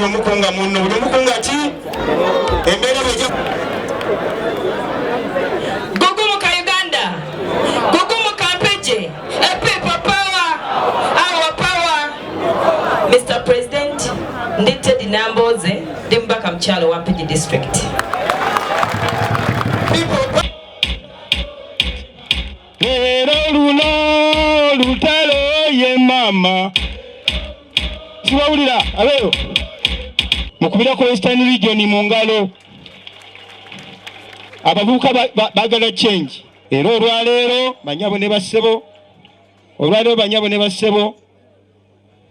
buli omukunga munno buli omukunga ki embeera bwejja gugumuka Uganda gugumuka mpeje people power our power. Mr. President nditted namboze ndi mubaka mukyalo wa Mpigi district. Leero luno lutalo ye mama siwawulira abeyo mukubira ku Western Region mu ngalo abavubuka bagala change era olwaleero banyabo ne bassebo olwaleero banyabo ne bassebo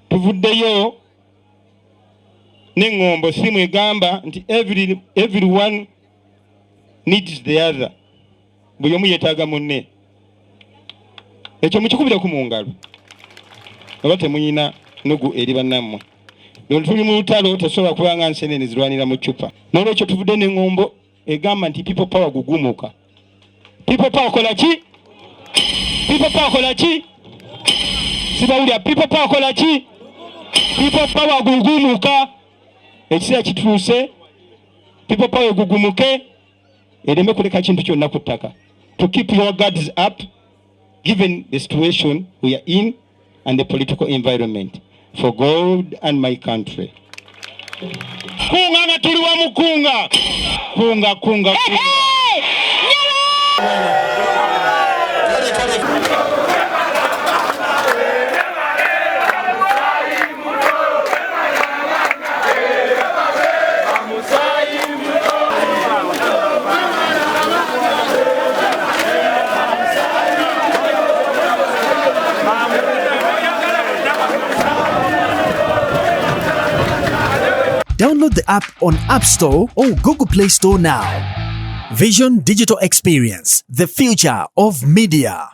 tuvuddeyo n'eŋŋombo simu egamba nti everyone needs the other, buli omu yeetaaga munne. Ekyo mukikubira ku mu ngalo oba temuyina nugu eri bannammwe. Tuli mu lutalo tesobola kubanga nseenene zirwanira mu ccupa. N'olwekyo tuvudde n'eŋŋombo egamba nti people power gugumuka. People power kola ki? People power kola ki? Sibawulira people power kola ki? People power gugumuka. Ekiseera kituuse people power gugumuke ereme kuleka kintu kyonna ku ttaka. To keep your guards up given the situation we are in and the political environment for God and my country. Kunga nga tuli wa mukunga. Kunga kunga. Download the app on App Store or Google Play Store now. Vision Digital Experience, the future of media.